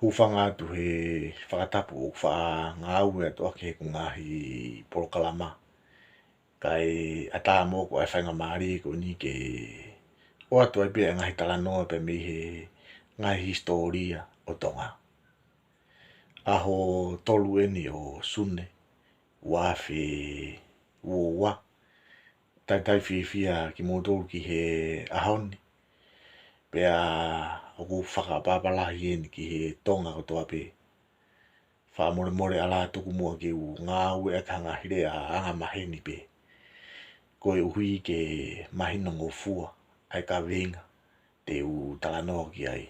hufanga tu he whakatapu o wha ngāu e toa ke ko ngahi polokalama. Kai ata mo ko ai whainga maari ko ni ke o atu ai pia ngahi talanoa pe mi he ngahi historia o tonga. Aho tolu eni o sune wafi ua tai fia ki modol ki he ahoni. Pea oku whakapapalahi eni ki he tonga ko toa pe. Wha more ala tuku mua ki u ngā ue e kanga hire a anga maheni pe. Koe uhui ke mahina ngō fua ai ka venga te u talanoa ki ai.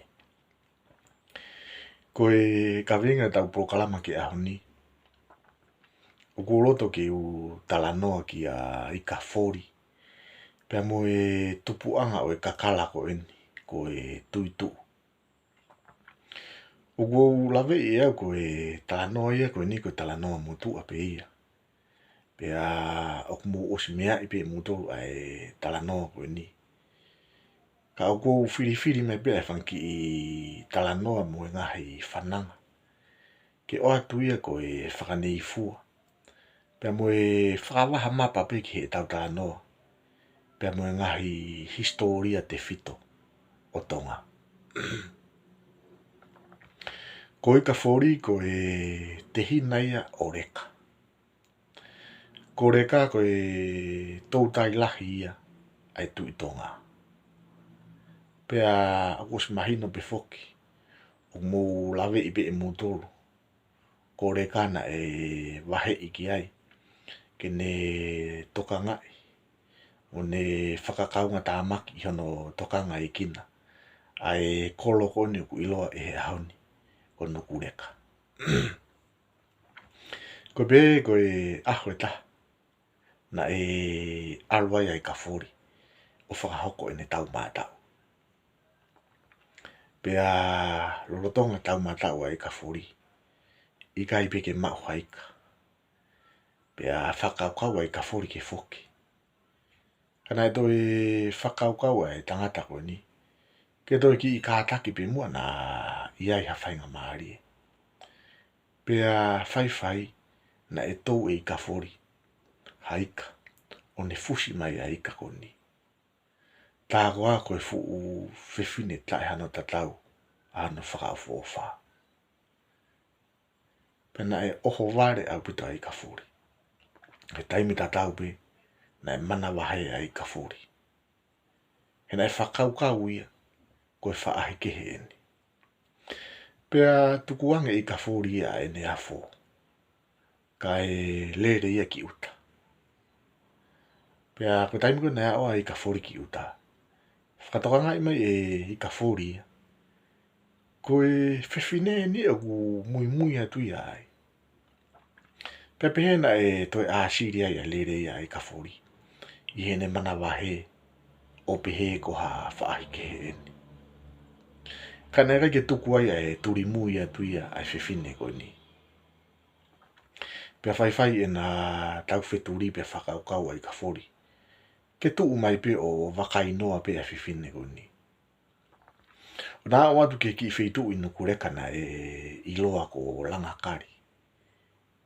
Koe ka venga tau prokalama ki ahoni. Uku roto ki u talanoa ki a i ka fori. Pea mo e tupuanga o e kakala ko eni. Ko e tuitu. Uku lawe i au ko e talanoa ia ko e ni ko talanoa mutu a pe ia. Pea oku mo osi mea i pe mutu ai talanoa ko e ni. Ka uku whiri me pea e whanki i talanoa mo e ngahi whananga. Ke o atu ia ko e whakanei fua. Pea mo e whakawaha mapa pe ki he tau talanoa. Pea mo e ngahi historia te fito o tonga. Ko i ka whori ko e te hinaia o reka. Ko reka ko e tautai lahi ia ai tu i tonga. Pea ako si mahino pe foki. O mō lawe i pe e mūtoro. Ko reka na e wahe i ki ai. Ke ne toka ngai. O ne whakakaunga tā maki i hono toka ngai kina. Ai kolo koni ku iloa e he ahoni. Ko nuku reka. Ko pe ko e aho e taha. Na e alwai ai ka whori. O whakahoko e ne tau mātau. Pea lolotonga tau mātau ai ka whori. I kai pe ke mau haika. Pea whakaukau ai ka whori ke whoki. Kana e toi whakaukau ai tangata ko ni. Ke toi ki i kātaki pe mua na iai hawhainga maari. Pea whai na e tau e i ka whori. Haika. O ne fusi mai a ika ko ni. Tā koa koe fuu whiwhine tai hano tatau. Ano whakaufu o wha. Pena e oho ware au pita i ka whori. E taimi tatau pe. Na e mana wahe a i ka whori. Hena e whakaukau ia. Koe whaahi kehe eni. Pea tukuange i ka whori ia e ne afo. Ka e lere ia ki uta. Pea koe taimi koe nea oa i ka whori ki uta. Whakatokanga i mai e i ka whori ia. Koe whiwhine ni e ku mui atu ia ai. Pea pehena e toi āsiri ai a lere ia i ka whori. I hene mana wahe o pehe ko ha whaahi kehe eni. Ka nera ke tuku ai e turi mui atu ia ai whiwhine ko ni. Pea whai e na tau wheturi pe whakaukau ai ka whori. Ke tuu mai pe o wakai noa pe a whiwhine ko ni. O nā o atu ke ki whetu i nuku reka na e iloa ko langakari.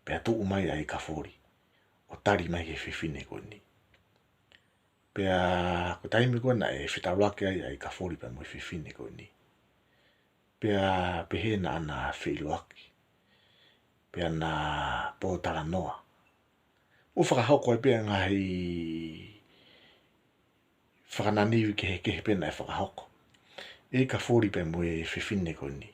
Pea tuu mai ai ka whori. O tari mai he whiwhine ko ni. Pea ko taimi ko na e whetawake ai ka whori pe mo whiwhine ko ni. Pea pehena ana whiloaki. Pea na pōtara noa. O whakahoko e pea ngahi whakananiwi kehe pena e whakahoko. E ka whori pe mo e whiwhine ko ni.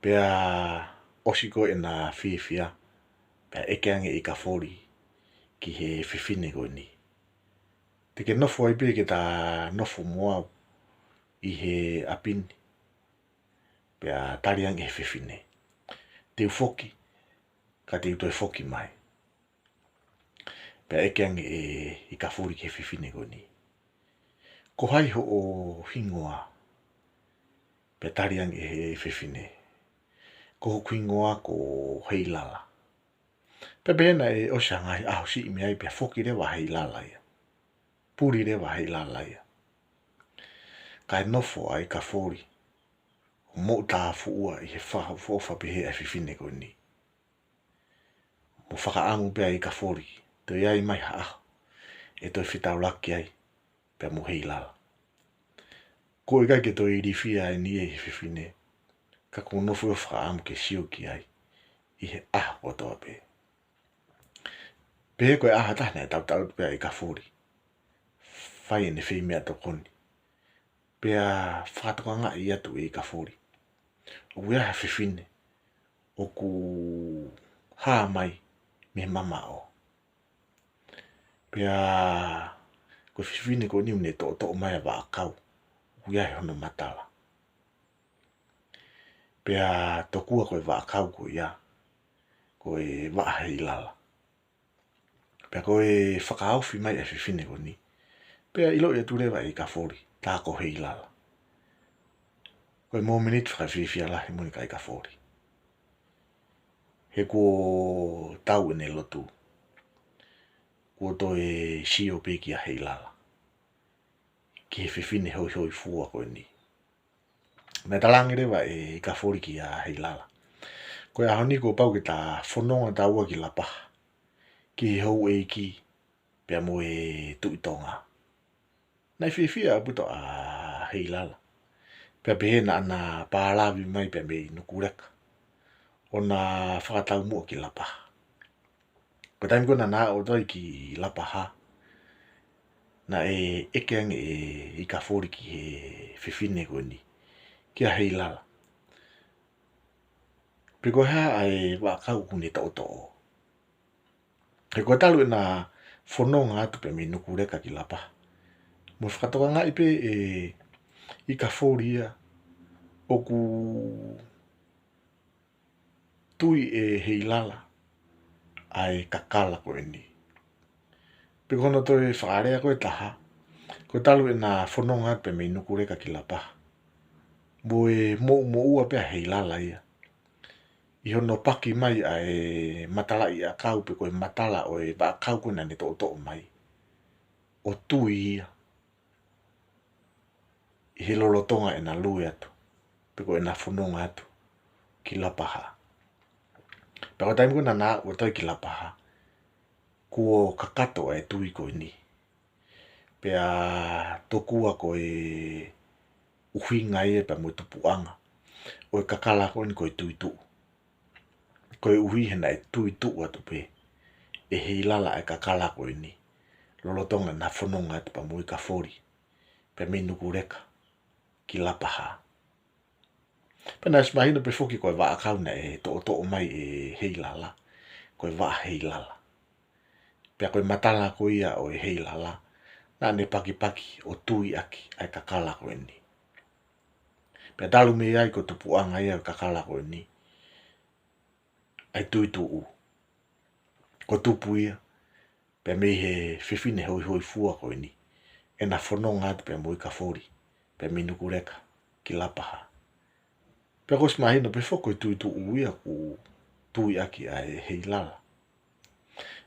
Pea osiko e na whiwhia. Pea eke ange e ka whori ki he whiwhine ko ni. Te ke nofo ai pe ke ta nofo moau i he apini. Pea tari ange he whiwhine. Te ufoki. Ka te utoi foki mai. Pea eke ange i ka whori ke whiwhine ko ni. Ko hai ho o hingoa. Pea tari ange he whiwhine. Ko ho kuingoa ko heilala. Pea pena e osa ngai aho si imi ai pea foki rewa heilala ia. Puri rewa heilala ia. Ka e nofo ai ka whori. mo ta fuua I he wha pehe a whiwhine ko ni. Mo whakaamu pia I ka whori, to iai mai haa, e toi whitau laki ai, pia mo hei lala. Ko I kai ke toi rifia e ni e he whiwhine, ka konofu o whakaamu ke sio ki ai, I he o toa pe. Pehe koe tahna e tau pia I ka whori, whai ne whi mea to koni. Pia whatoka nga I atu I ka whori. O wea ha whiwhine, o ku haa mai, me mama o. Pia ko whiwhine ko niu ne to mai a wa kau, wea he hono matala. Pia tokua koe wa kau ko ia, koe wa hei lala. Pia koe whakaaofi mai a whiwhine ko ni. Pia ilo ia turewa I ka whori, tā ko hei lala. Koe mō minute whakawhiwhia lahi muni kai ka whori. He ko tau ene lotu. Ko toi sio peki a hei lala. Ki he whiwhine hoi hoi fua koe ni. Me talangi rewa e ka whori ki a hei lala. Koe ahoni ko pau ki tā whanonga tā ua ki lapa. Ki he hou e ki, pia mo e tuitonga. Nai whiwhia puto a hei lala. Pia pehe na ana pālawi mai pia mei nukureka. O na whakatau mua ki lapa. Ko taimi kona nā o toi ki lapa ha. Na e ekeang e I ka whori ki he whiwhine koe ni. Kia hei lala. Piko hea ai wakau kune tau tō. He koe talu e na whanonga atu pe me nukureka ki lapa. Mo whakatoka ngai pe I ka whori ia. O ku tui e hei lala. Ai kakala koe ni. Piko hono toi whaarea koe taha. Koe talu e na whanonga atu pe me nukureka ki lapa. Mo e mo ua pia hei lala ia. I hono paki mai ai matala I a kau pe koe matala o e ba kau koe nani to mai. O tui ia. I he lolotonga e na lue atu. Pe koe na whanonga atu. Ki lapaha. Pe koe taimi koe na o toi ki lapaha. Kuo kakato e tui koe ni. Pea tokua koe uhinga e pa mo tupuanga. O e kakala koe ni koe tui tuu. Koe uhi hena e tui tuu atu pe. E hei lala e kakala koe ni. Lolotonga na whanonga atu pa mo I ka whori. Pe me nukureka. Ki lapaha. Pena smahina pe foki koe wa akauna e to mai e hei lala. Koe wa hei lala. Pea koe matala koe ia o e hei lala. Nā ne paki o tui aki ai kakala koe ni. Pea dalu me ai ko tupuanga ia kakala koe ni. Ai tui tuu. Ko tupu ia. Pea me he whiwhine hoi hoi fua koe ni. E na whanonga atu pea mo I ka whori. Pea me nukureka. Ki lapaha. Pea ko smahina pe foko I tui tuu ia ku tui aki ai hei lala.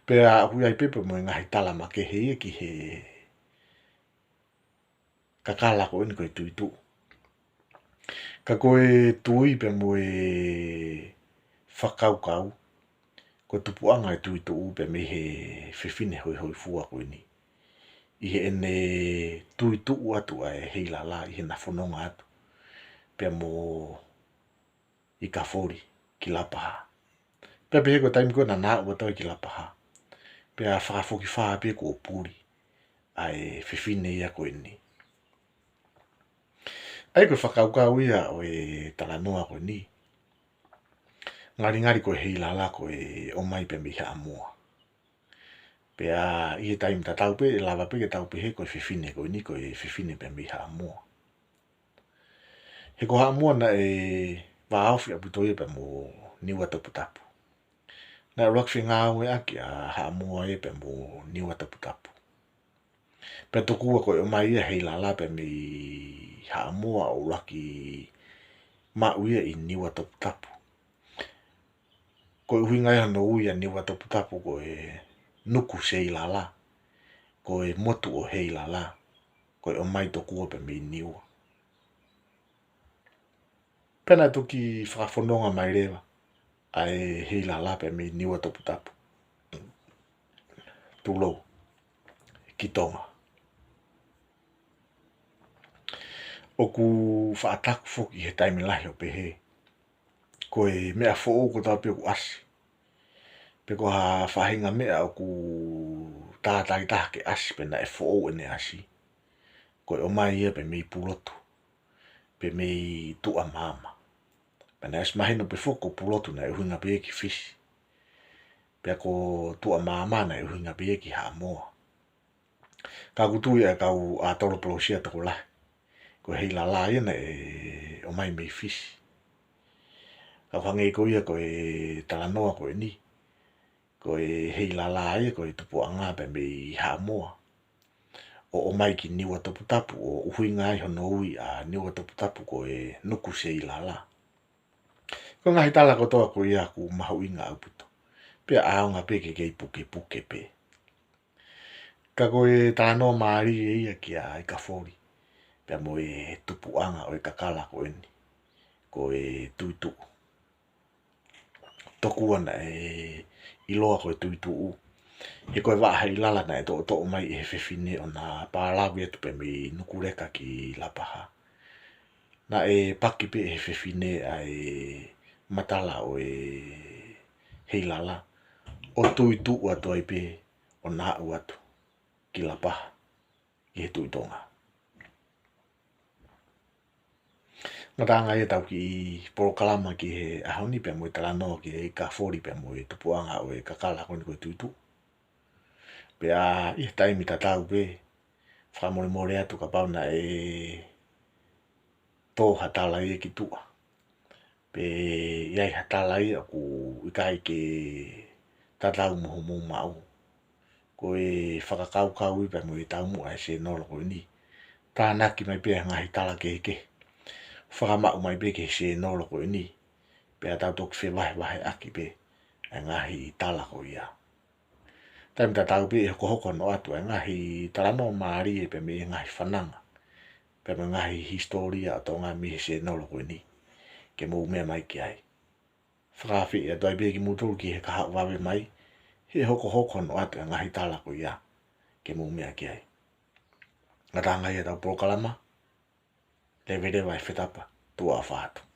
Pea hui ai pepe mo ngahi tala ma ke hei ki he kakala koe ni koe tui tuu. Ka koe tui pe mo e whakaukau. Ko tupuanga e tui tuu pe me he whiwhine hoi hoi fua koe ni. I he ene tui tuu atu ai hei lala I he na whanonga atu. Pea mo I ka whori ki lapaha. Pea pehe ko taimi koe na nā ua toi ki lapaha. Pea whakafoki whaa pe ko puri. Ai whiwhine ia koe ni. Ai koe whakaukau ia o e talanoa koe ni. Ngari koe hei lala koe o mai pe miha amua. Pea I he taimi ta tau pe e lava pe ke tau pe he koe whiwhine koe ni koe whiwhine pe miha amua. He ko amua na e waawhi apu toi pe mo niwa tapu tapu. Na ruakwhi ngā ue aki a amua e pe mo niwa tapu tapu. Pea tokua koe o mai ia hei lala pe mi amua o raki ma uia I niwa tapu tapu. Koe uhi ngai hano uia niwa tapu tapu koe nuku se I lala. Koe motu o hei lala. Koe o mai tokua pe mi niwa. Pena tuki whakafononga mai rewa. Ai hei la lape me niwa topu tapu. Tūlou. Ki tonga. Oku whaataku foki he taimi lahi o pehe. Koe mea fōu ko tau pio ku asi. Peko ha whahinga mea o ku tātai taha ke asi pena e fōu ene asi. Koe o mai ia pe mei pulotu. Pe mei tua mama. Pena es mahino pe foko pulotu na e huinga pe ki fisi. Pea ko tua mama na e huinga pe ki ha moa. Ka kutui e kau a tolo polosia tako lahi. Ko hei la la ia na e o mai mei fisi. Ka whangei ko ia ko e talanoa ko e ni. Ko e hei la la ia ko e tupu anga pe mei ha moa. O mai ki niwa topu tapu o uhui ngai hono ui a niwa topu tapu ko e nuku se i la la. Ko ngahi tala ko toa ko ia ku mahu inga au puto. Pea aonga pe ke kei puke puke pe. Ka ko e talanoa maari e ia ki a i ka fori. Pea mo e tupu anga o e kakala ko eni. Ko e tuitu. Toku ana e iloa ko e tuitu u. He koe waa hei lala na e to mai e fefine o na pālawi atu pe mi nukureka ki lapaha. Na e paki pe e fefine a e matala o e hei lala. O tuitu atu ai pe o na u atu ki lapaha. Ki he tuitonga. Matanga e tau ki poro kalama ki he ahoni pe mo e talanoa ki e ka fori pe mo e tupuanga o e kakala koni koe tuitu. Pea i taimi tatau pe whamore more atu ka pauna e tō hatala i ki tua. Pe iai hatala i aku i kai ke tatau moho mou mau. Ko e whakakau kau i pe mo e tau mua e se nolo ko ni. Tā naki mai pe ngahi tala ke ke. Whakamau mai pe ke se nolo ko ni. Pea tau toki whi wahe aki pe ngahi tala ko ia. Taim tatau pe e hoko no atu e ngahi talano maari e pe me ngahi whananga. Pe me ngahi historia ato ngā mihe se nolo koe ni. Ke mou mea mai ki ai. Whakawhi e doi pe ki muturu ki he kaha wawe mai. He hoko no atu e ngahi tala ko ia. Ke mou mea ki ai. Ngata ngai e tau porokalama. Le vede vai whetapa. Tua whātu.